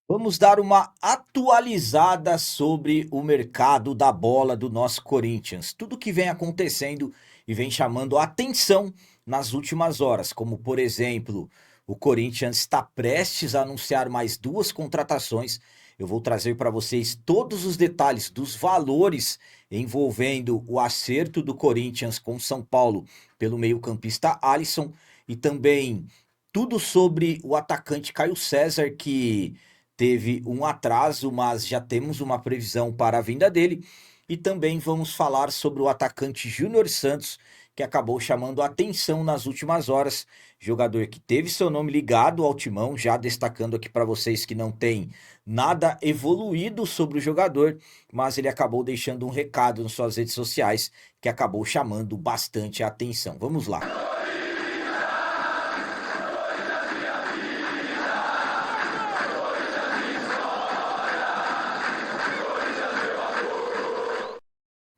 Vamos dar uma atualizada sobre o mercado da bola do nosso Corinthians. Tudo que vem acontecendo e vem chamando a atenção nas últimas horas, como por exemplo, o Corinthians está prestes a anunciar mais duas contratações. Eu vou trazer para vocês todos os detalhes dos valores envolvendo o acerto do Corinthians com São Paulo pelo meio-campista Alisson e também tudo sobre o atacante Caio César que teve um atraso, mas já temos uma previsão para a vinda dele. E também vamos falar sobre o atacante Júnior Santos, que acabou chamando a atenção nas últimas horas. Jogador que teve seu nome ligado ao timão, já destacando aqui para vocês que não tem nada evoluído sobre o jogador, mas ele acabou deixando um recado nas suas redes sociais que acabou chamando bastante a atenção. Vamos lá.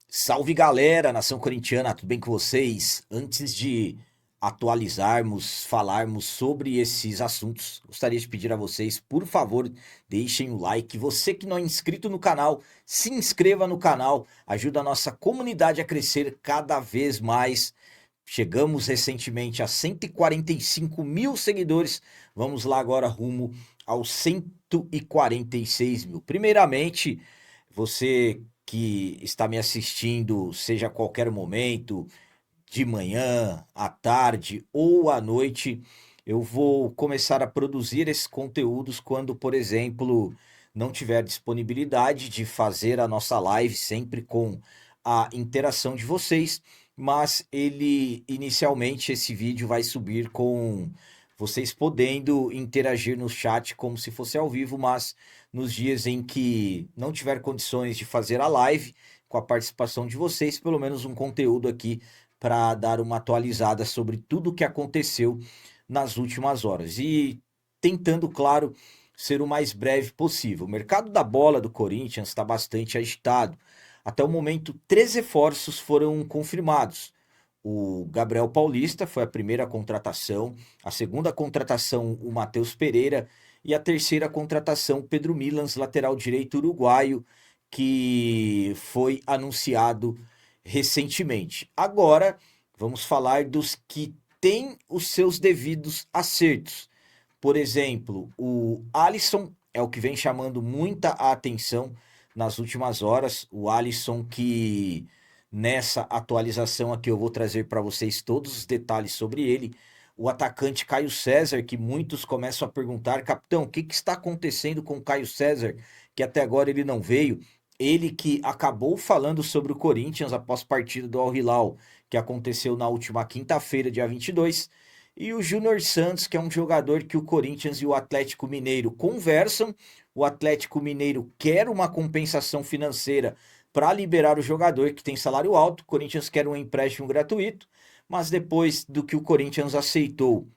Salve galera, nação corintiana, tudo bem com vocês? Antes de atualizarmos, falarmos sobre esses assuntos, gostaria de pedir a vocês, por favor, deixem o like. Você que não é inscrito no canal, se inscreva no canal, ajuda a nossa comunidade a crescer cada vez mais. Chegamos recentemente a 145 mil seguidores, vamos lá agora rumo aos 146 mil. Primeiramente, você que está me assistindo, seja a qualquer momento, de manhã, à tarde ou à noite, eu vou começar a produzir esses conteúdos quando, por exemplo, não tiver disponibilidade de fazer a nossa live sempre com a interação de vocês, mas ele inicialmente esse vídeo vai subir com vocês podendo interagir no chat como se fosse ao vivo, mas nos dias em que não tiver condições de fazer a live com a participação de vocês, pelo menos um conteúdo aqui para dar uma atualizada sobre tudo o que aconteceu nas últimas horas. E tentando, claro, ser o mais breve possível. O mercado da bola do Corinthians está bastante agitado. Até o momento, 3 reforços foram confirmados. O Gabriel Paulista foi a primeira contratação, a segunda contratação, o Matheus Pereira, e a terceira contratação, Pedro Milans, lateral direito uruguaio, que foi anunciado recentemente. Agora, vamos falar dos que têm os seus devidos acertos. Por exemplo, o Alisson é o que vem chamando muita atenção nas últimas horas. O Alisson que nessa atualização aqui eu vou trazer para vocês todos os detalhes sobre ele. O atacante Caio César, que muitos começam a perguntar, capitão, o que, que está acontecendo com o Caio César, que até agora ele não veio. Ele que acabou falando sobre o Corinthians após partida do Al Hilal, que aconteceu na última quinta-feira, dia 22, e o Júnior Santos, que é um jogador que o Corinthians e o Atlético Mineiro conversam. O Atlético Mineiro quer uma compensação financeira para liberar o jogador que tem salário alto. O Corinthians quer um empréstimo gratuito, mas depois do que o Corinthians aceitou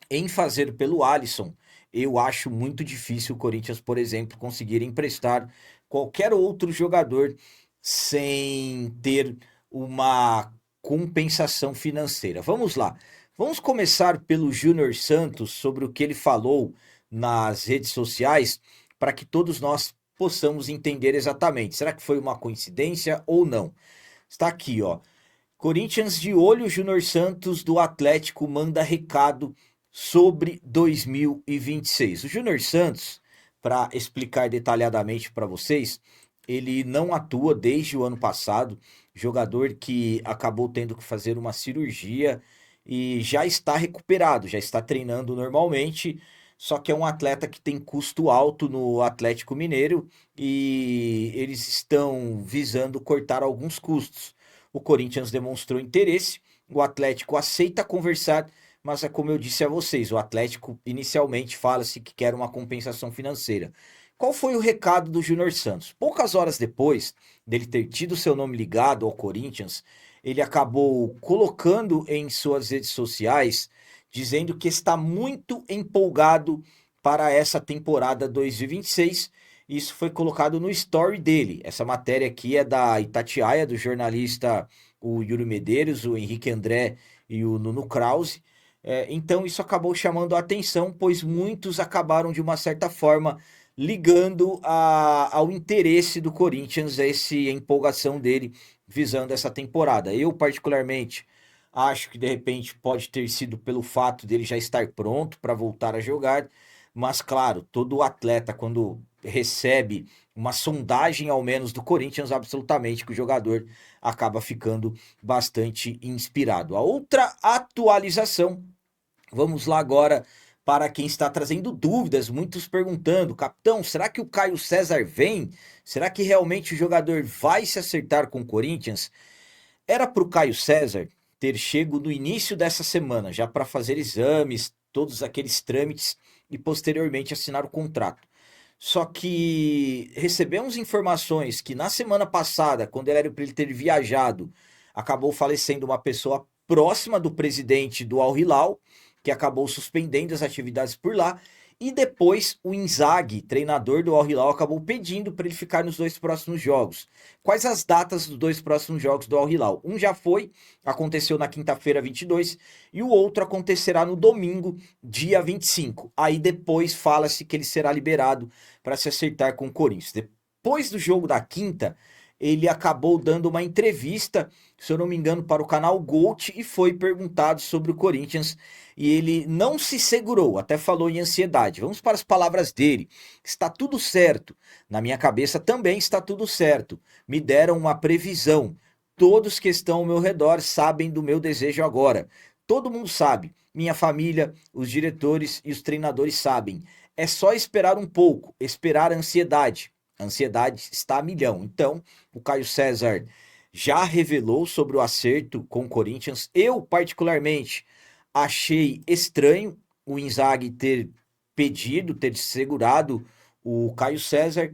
em fazer pelo Alisson, eu acho muito difícil o Corinthians, por exemplo, conseguir emprestar qualquer outro jogador sem ter uma compensação financeira. Vamos lá. Vamos começar pelo Júnior Santos sobre o que ele falou nas redes sociais para que todos nós possamos entender exatamente. Será que foi uma coincidência ou não? Está aqui, ó. Corinthians de olho, Júnior Santos do Atlético manda recado sobre 2026. O Júnior Santos, para explicar detalhadamente para vocês, ele não atua desde o ano passado, jogador que acabou tendo que fazer uma cirurgia e já está recuperado, já está treinando normalmente, só que é um atleta que tem custo alto no Atlético Mineiro e eles estão visando cortar alguns custos. O Corinthians demonstrou interesse, o Atlético aceita conversar, mas é como eu disse a vocês, o Atlético inicialmente fala-se que quer uma compensação financeira. Qual foi o recado do Júnior Santos? Poucas horas depois dele ter tido seu nome ligado ao Corinthians, ele acabou colocando em suas redes sociais dizendo que está muito empolgado para essa temporada 2026. Isso foi colocado no story dele. Essa matéria aqui é da Itatiaia, do jornalista o Yuri Medeiros, o Henrique André e o Nuno Krause. Então isso acabou chamando a atenção, pois muitos acabaram de uma certa forma ligando ao interesse do Corinthians, a essa empolgação dele visando essa temporada. Eu, particularmente, acho que de repente pode ter sido pelo fato dele já estar pronto para voltar a jogar, mas claro, todo atleta, quando recebe uma sondagem ao menos do Corinthians, absolutamente que o jogador acaba ficando bastante inspirado. A outra atualização, vamos lá agora para quem está trazendo dúvidas, muitos perguntando: capitão, será que o Caio César vem? Será que realmente o jogador vai se acertar com o Corinthians? Era para o Caio César ter chego no início dessa semana, já para fazer exames, todos aqueles trâmites e posteriormente assinar o contrato. Só que recebemos informações que na semana passada, quando era para ele ter viajado, acabou falecendo uma pessoa próxima do presidente do Al Hilal, que acabou suspendendo as atividades por lá. E depois o Inzaghi, treinador do Al Hilal, acabou pedindo para ele ficar nos 2 próximos jogos. Quais as datas dos 2 próximos jogos do Al Hilal? Um já foi, aconteceu na quinta-feira 22, e o outro acontecerá no domingo, dia 25. Aí depois fala-se que ele será liberado para se acertar com o Corinthians. Depois do jogo da quinta, ele acabou dando uma entrevista, se eu não me engano, para o canal Gold e foi perguntado sobre o Corinthians e ele não se segurou, até falou em ansiedade. Vamos para as palavras dele. Está tudo certo. Na minha cabeça também está tudo certo. Me deram uma previsão. Todos que estão ao meu redor sabem do meu desejo agora. Todo mundo sabe. Minha família, os diretores e os treinadores sabem. É só esperar um pouco, esperar a ansiedade. A ansiedade está a milhão. Então, o Caio César já revelou sobre o acerto com o Corinthians. Eu, particularmente, achei estranho o Inzaghi ter pedido, ter segurado o Caio César,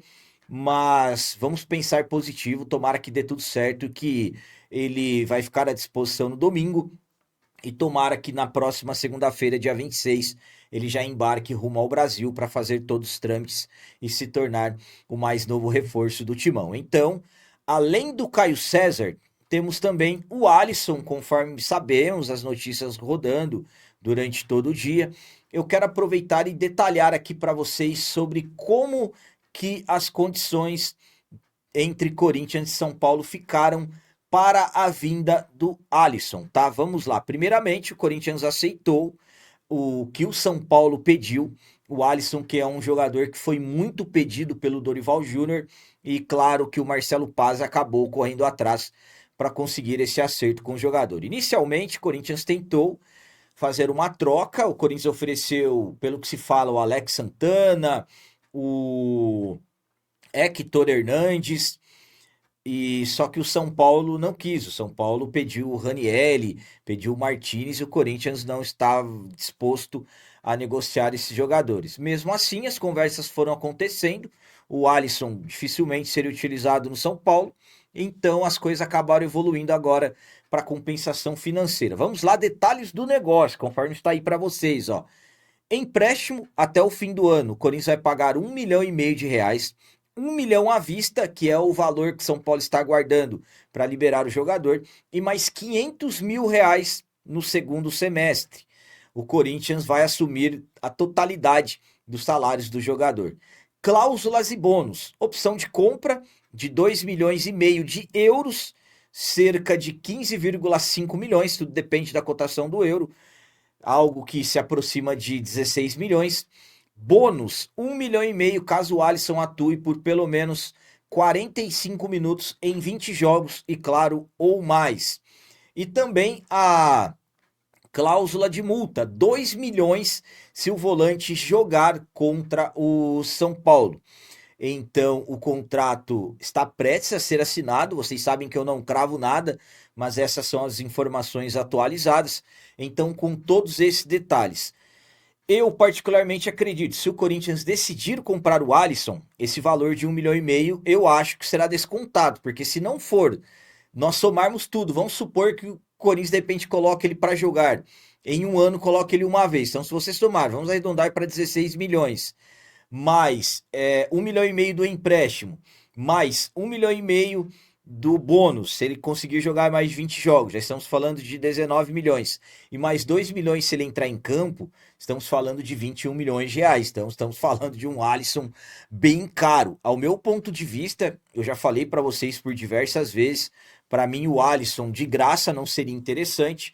mas vamos pensar positivo, tomara que dê tudo certo, que ele vai ficar à disposição no domingo e tomara que na próxima segunda-feira, dia 26, ele já embarque rumo ao Brasil para fazer todos os trâmites e se tornar o mais novo reforço do Timão. Então, além do Caio César, temos também o Alisson, conforme sabemos, as notícias rodando durante todo o dia. Eu quero aproveitar e detalhar aqui para vocês sobre como que as condições entre Corinthians e São Paulo ficaram para a vinda do Alisson, tá? Vamos lá. Primeiramente, o Corinthians aceitou o que o São Paulo pediu. O Alisson, que é um jogador que foi muito pedido pelo Dorival Júnior, e claro que o Marcelo Paz acabou correndo atrás para conseguir esse acerto com o jogador. Inicialmente, o Corinthians tentou fazer uma troca. O Corinthians ofereceu, pelo que se fala, o Alex Santana, o Héctor Hernandes, e só que o São Paulo não quis. O São Paulo pediu o Ranielli, pediu o Martinez e o Corinthians não estava disposto a negociar esses jogadores. Mesmo assim, as conversas foram acontecendo. O Alisson dificilmente seria utilizado no São Paulo. Então as coisas acabaram evoluindo agora para compensação financeira. Vamos lá, detalhes do negócio, conforme está aí para vocês, ó. Empréstimo até o fim do ano. O Corinthians vai pagar 1,5 milhão de reais. 1 milhão à vista, que é o valor que São Paulo está guardando para liberar o jogador, e mais 500 mil reais no segundo semestre. O Corinthians vai assumir a totalidade dos salários do jogador. Cláusulas e bônus. Opção de compra de 2,5 milhões de euros, cerca de 15,5 milhões, tudo depende da cotação do euro, algo que se aproxima de 16 milhões. Bônus, 1,5 milhão caso o Alisson atue por pelo menos 45 minutos em 20 jogos e claro, ou mais. E também a cláusula de multa, 2 milhões se o volante jogar contra o São Paulo. Então, o contrato está prestes a ser assinado. Vocês sabem que eu não cravo nada, mas essas são as informações atualizadas. Então, com todos esses detalhes, eu particularmente acredito, se o Corinthians decidir comprar o Alisson, esse valor de 1,5 milhão, eu acho que será descontado, porque se não for, nós somarmos tudo, vamos supor que o Corinthians de repente coloque ele para jogar, em um ano coloque ele uma vez, então se você somar, vamos arredondar para 16 milhões, mais 1,5 milhão do empréstimo, mais 1,5 milhão do bônus, se ele conseguir jogar mais de 20 jogos, já estamos falando de 19 milhões. E mais 2 milhões se ele entrar em campo, estamos falando de 21 milhões de reais. Então, estamos falando de um Alisson bem caro. Ao meu ponto de vista, eu já falei para vocês por diversas vezes, para mim o Alisson de graça não seria interessante,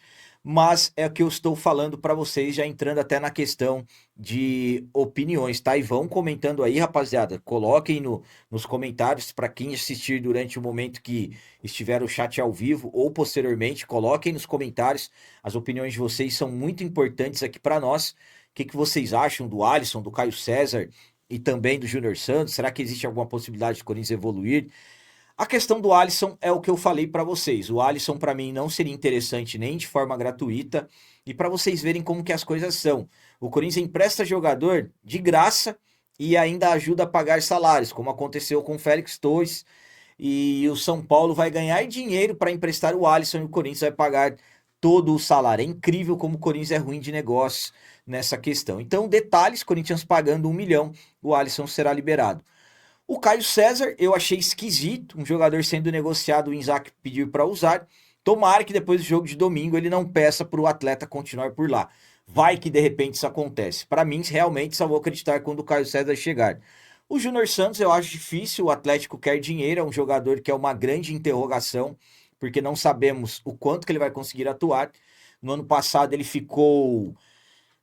mas é o que eu estou falando para vocês, já entrando até na questão de opiniões, tá? E vão comentando aí, rapaziada. Coloquem nos comentários para quem assistir durante o momento que estiver o chat ao vivo ou posteriormente, coloquem nos comentários. As opiniões de vocês são muito importantes aqui para nós. O que vocês acham do Alisson, do Caio César e também do Júnior Santos? Será que existe alguma possibilidade de Corinthians evoluir? A questão do Alisson é o que eu falei para vocês. O Alisson para mim não seria interessante nem de forma gratuita e para vocês verem como que as coisas são. O Corinthians empresta jogador de graça e ainda ajuda a pagar salários, como aconteceu com o Félix Torres, e o São Paulo vai ganhar dinheiro para emprestar o Alisson e o Corinthians vai pagar todo o salário. É incrível como o Corinthians é ruim de negócio nessa questão. Então, detalhes, Corinthians pagando 1 milhão, o Alisson será liberado. O Caio César, eu achei esquisito, um jogador sendo negociado, o Inzaghi pediu para usar. Tomara que depois do jogo de domingo ele não peça para o atleta continuar por lá. Vai que de repente isso acontece. Para mim, realmente, só vou acreditar quando o Caio César chegar. O Júnior Santos eu acho difícil, o Atlético quer dinheiro, é um jogador que é uma grande interrogação, porque não sabemos o quanto que ele vai conseguir atuar. No ano passado ele ficou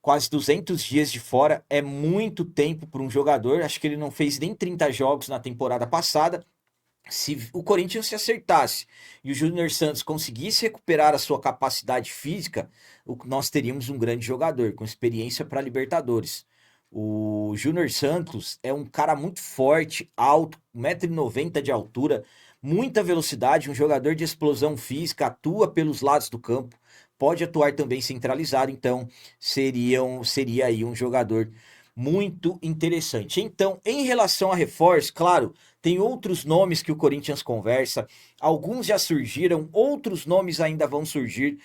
quase 200 dias de fora, é muito tempo para um jogador. Acho que ele não fez nem 30 jogos na temporada passada. Se o Corinthians se acertasse e o Júnior Santos conseguisse recuperar a sua capacidade física, nós teríamos um grande jogador com experiência para Libertadores. O Júnior Santos é um cara muito forte, alto, 1,90 m de altura, muita velocidade, um jogador de explosão física, atua pelos lados do campo, pode atuar também centralizado, então seria aí um jogador muito interessante. Então, em relação a reforço, claro, tem outros nomes que o Corinthians conversa, alguns já surgiram, outros nomes ainda vão surgir.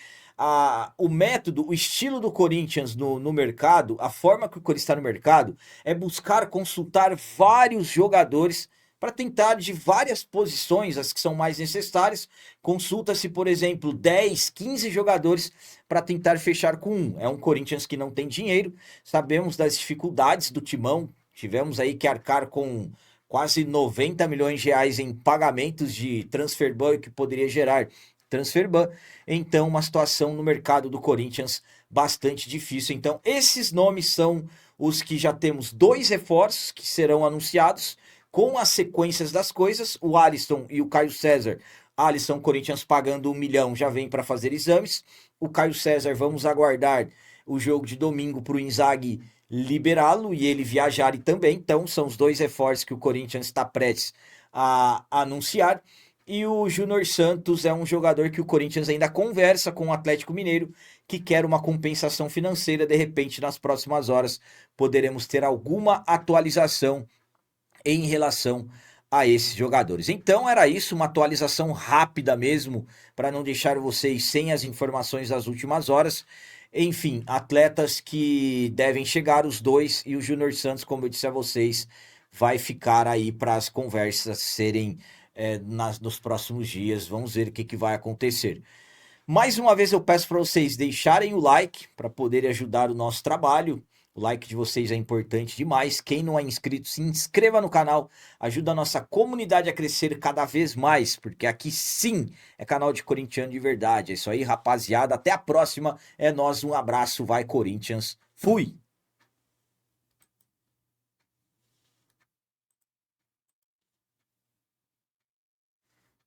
O método, o estilo do Corinthians no mercado, a forma que o Corinthians está no mercado, é buscar consultar vários jogadores para tentar de várias posições, as que são mais necessárias. Consulta-se, por exemplo, 10, 15 jogadores para tentar fechar com um. É um Corinthians que não tem dinheiro, sabemos das dificuldades do Timão, tivemos aí que arcar com quase 90 milhões de reais em pagamentos de transfer ban que poderia gerar transfer ban. Então, uma situação no mercado do Corinthians bastante difícil. Então, esses nomes são os que já temos 2 reforços que serão anunciados com as sequências das coisas. O Alisson e o Caio César. Alisson, Corinthians pagando 1 milhão, já vem para fazer exames. O Caio César, vamos aguardar o jogo de domingo para o Inzaghi liberá-lo e ele viajar também. Então, são os 2 reforços que o Corinthians está prestes a anunciar. E o Júnior Santos é um jogador que o Corinthians ainda conversa com o Atlético Mineiro, que quer uma compensação financeira. De repente, nas próximas horas, poderemos ter alguma atualização em relação a esses jogadores. Então era isso, uma atualização rápida mesmo, para não deixar vocês sem as informações das últimas horas. Enfim, atletas que devem chegar, os 2, e o Júnior Santos, como eu disse a vocês, vai ficar aí para as conversas serem nos próximos dias. Vamos ver o que vai acontecer. Mais uma vez eu peço para vocês deixarem o like para poderem ajudar o nosso trabalho. O like de vocês é importante demais. Quem não é inscrito, se inscreva no canal. Ajuda a nossa comunidade a crescer cada vez mais, porque aqui sim é canal de corintiano de verdade. É isso aí, rapaziada. Até a próxima. É nóis, um abraço. Vai, Corinthians. Fui!